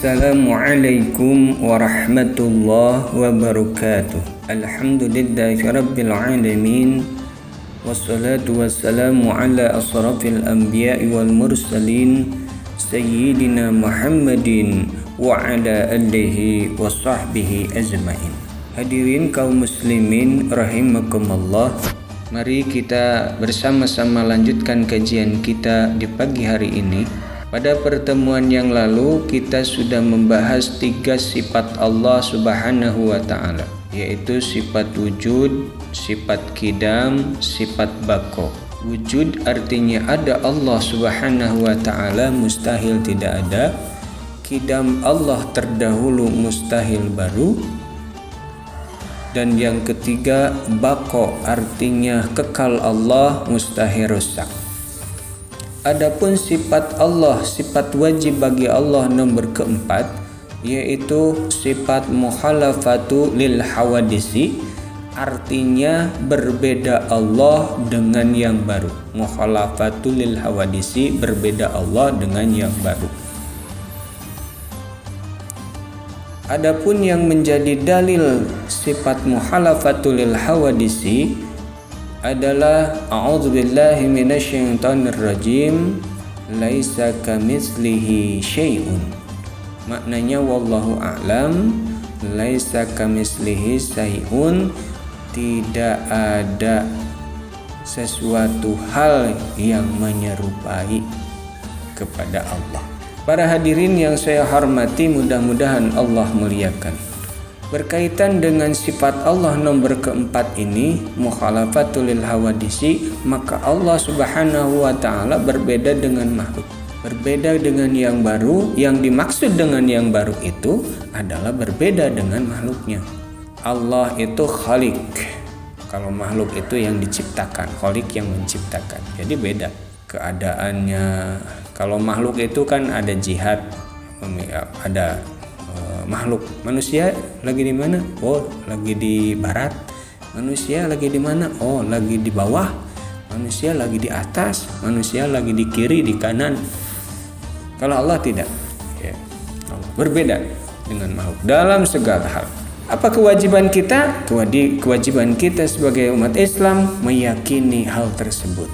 Assalamualaikum warahmatullahi wabarakatuh. Alhamdulillahi rabbil alamin. Wassalatu wassalamu ala asrafil anbiya'i wal mursalin Sayyidina Muhammadin wa ala alihi wa sahbihi ajma'in. Hadirin kaum muslimin rahimakumullah. Mari kita bersama-sama lanjutkan kajian kita di pagi hari ini. Pada pertemuan yang lalu kita sudah membahas 3 sifat Allah Subhanahu wa ta'ala, yaitu sifat wujud, sifat qidam, sifat baqo. Wujud artinya ada Allah Subhanahu wa ta'ala, mustahil tidak ada. Qidam Allah terdahulu, mustahil baru. Dan yang ketiga baqo artinya kekal Allah, mustahil rusak. Adapun sifat Allah, sifat wajib bagi Allah nomor keempat, yaitu sifat mukhalafatu lil hawadisi, artinya berbeda Allah dengan yang baru. Mukhalafatu lil hawadisi, berbeda Allah dengan yang baru. Adapun yang menjadi dalil sifat mukhalafatu lil hawadisi adalah a'udzubillahi minasyaitonir rajim, laisa kamitslihi syai'un. Maknanya wallahu a'lam, laisa kamitslihi syai'un, tidak ada sesuatu hal yang menyerupai kepada Allah. Para hadirin yang saya hormati, mudah-mudahan Allah muliakan. Berkaitan dengan sifat Allah nomor keempat ini, mukhalafatul lil hawadisi, maka Allah Subhanahu wa ta'ala berbeda dengan makhluk, berbeda dengan yang baru. Yang dimaksud dengan yang baru itu adalah berbeda dengan makhluknya. Allah itu khaliq, kalau makhluk itu yang diciptakan, khaliq yang menciptakan, jadi beda keadaannya. Kalau makhluk itu kan ada jihad, ada makhluk. Manusia lagi di mana? Oh, lagi di barat. Manusia lagi di mana? Oh, lagi di bawah. Manusia lagi di atas. Manusia lagi di kiri, di kanan. Kalau Allah tidak, ya, Allah berbeda dengan makhluk dalam segala hal. Apa kewajiban kita? Kewajiban kita sebagai umat Islam meyakini hal tersebut.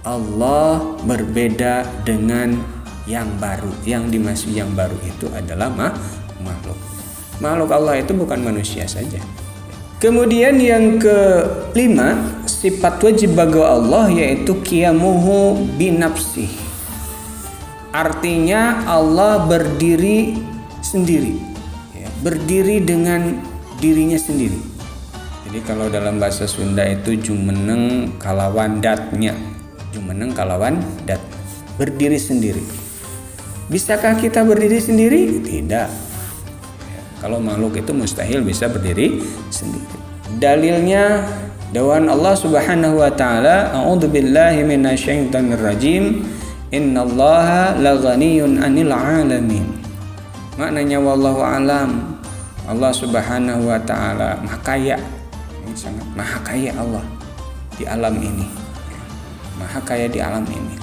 Allah berbeda dengan yang baru. Yang dimaksud yang baru itu adalah makhluk Allah itu bukan manusia saja. Kemudian yang kelima, sifat wajib bagi Allah yaitu qiyamuhu binafsih. Artinya Allah berdiri sendiri, ya, berdiri dengan dirinya sendiri. Jadi kalau dalam bahasa Sunda itu jumeneng kalawan datnya, jumeneng kalawan dat, berdiri sendiri. Bisakah kita berdiri sendiri? Tidak. Kalau makhluk itu mustahil bisa berdiri sendiri. Dalilnya dawan Allah Subhanahu wa ta'ala, a'udzubillahi minasyaitonir rajim, innallaha laghaniyun 'anil 'alamin. Maknanya wallahu alam, Allah Subhanahu wa ta'ala maha kaya. Ini sangat maha kaya Allah di alam ini. Maha kaya di alam ini.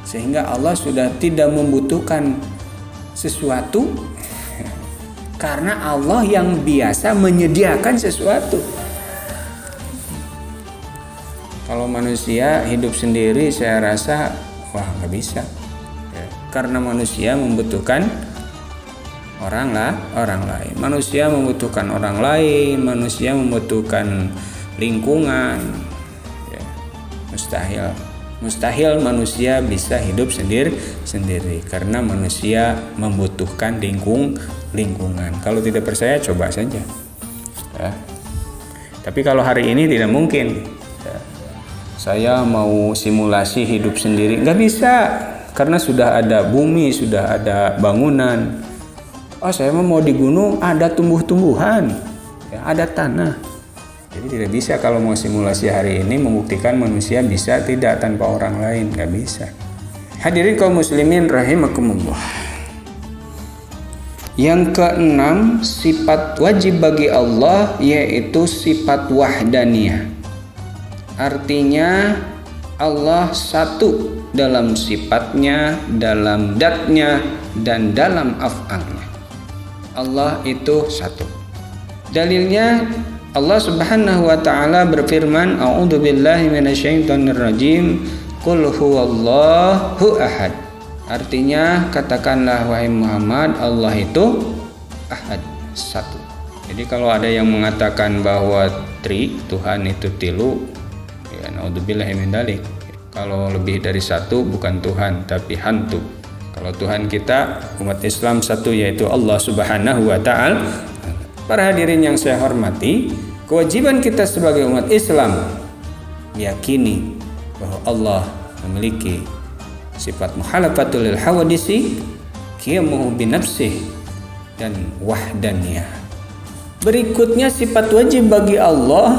Sehingga Allah sudah tidak membutuhkan sesuatu, karena Allah yang biasa menyediakan sesuatu. Kalau manusia hidup sendiri, saya rasa nggak bisa, ya, karena manusia membutuhkan orang lain. Manusia membutuhkan orang lain, manusia membutuhkan lingkungan, ya, mustahil manusia bisa hidup sendiri karena manusia membutuhkan lingkungan. Kalau tidak percaya coba saja, ya. Tapi kalau hari ini tidak mungkin, ya. Saya mau simulasi hidup sendiri, nggak bisa, karena sudah ada bumi, sudah ada bangunan. Oh, saya mau di gunung, ada tumbuh-tumbuhan, ya, ada tanah. Jadi tidak bisa kalau mau simulasi hari ini membuktikan manusia bisa tidak tanpa orang lain, nggak bisa. Hadirin kaum muslimin rahimakumullah. Yang keenam, sifat wajib bagi Allah yaitu sifat wahdaniyah. Artinya Allah satu dalam sifatnya, dalam datnya, dan dalam af'alnya. Allah itu satu. Dalilnya Allah Subhanahu wa taala berfirman, a'udzubillahi minasyaitonirrajim, qul huwallahu ahad. Artinya, katakanlah wahai Muhammad, Allah itu ahad, satu. Jadi kalau ada yang mengatakan bahwa Tuhan itu tilu, ya naudzubillahi min dzalik. Kalau lebih dari satu bukan Tuhan tapi hantu. Kalau Tuhan kita umat Islam satu, yaitu Allah Subhanahu wa taala. Para hadirin yang saya hormati, kewajiban kita sebagai umat Islam meyakini bahwa Allah memiliki sifat muhalafatul lil hawadisi, qiyamuhu bi nafsihi, dan wahdaniyah. Berikutnya sifat wajib bagi Allah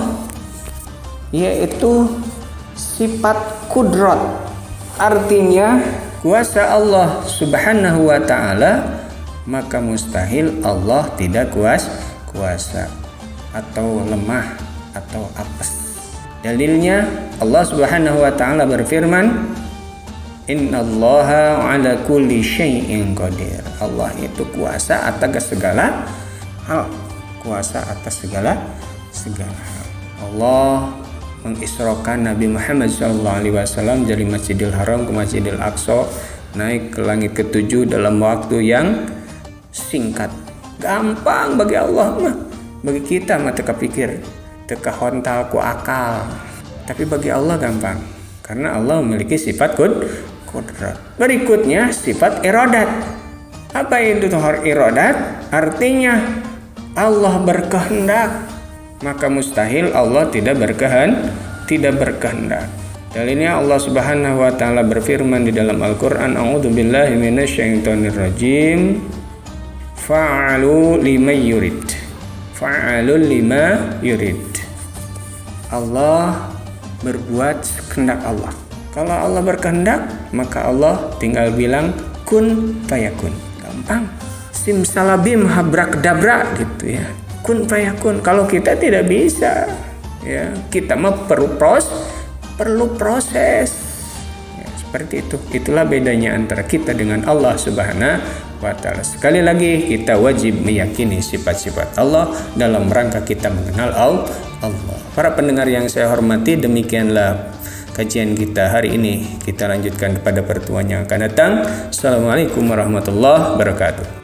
yaitu sifat kudrat. Artinya kuasa Allah Subhanahu wa taala, maka mustahil Allah tidak kuasa atau lemah atau apes. Dalilnya Allah Subhanahu wa taala berfirman, innallaha ala kulli syai'in qadir. Allah itu kuasa atas segala hal, kuasa atas segala hal. Allah mengisrokan Nabi Muhammad SAW dari Masjidil Haram ke Masjidil Aqsa, naik ke langit ke-7 dalam waktu yang singkat. Gampang bagi Allah mah. Bagi kita mah teka pikir, teka hontal ku akal. Tapi bagi Allah gampang, karena Allah memiliki sifat kudrat. Berikutnya sifat iradat. Apa itu iradat? Artinya Allah berkehendak, maka mustahil Allah tidak berkehendak. Dalilnya Allah Subhanahu wa taala berfirman di dalam Al-Qur'an, a'udzubillahi minasyaitonirrajim, fa'alu lima yurid. Fa'alul lima yurid. Allah berbuat kehendak Allah. Kalau Allah berkehendak, maka Allah tinggal bilang kun fayakun. Gampang. Simsalabim habrak dabrak gitu ya. Kun fayakun. Kalau kita tidak bisa, ya kita mah perlu proses. Ya, seperti itu. Itulah bedanya antara kita dengan Allah Subhanahu wa taala. Sekali lagi, kita wajib meyakini sifat-sifat Allah dalam rangka kita mengenal Allah. Para pendengar yang saya hormati, demikianlah kajian kita hari ini. Kita lanjutkan pada pertemuan yang akan datang. Assalamualaikum warahmatullahi wabarakatuh.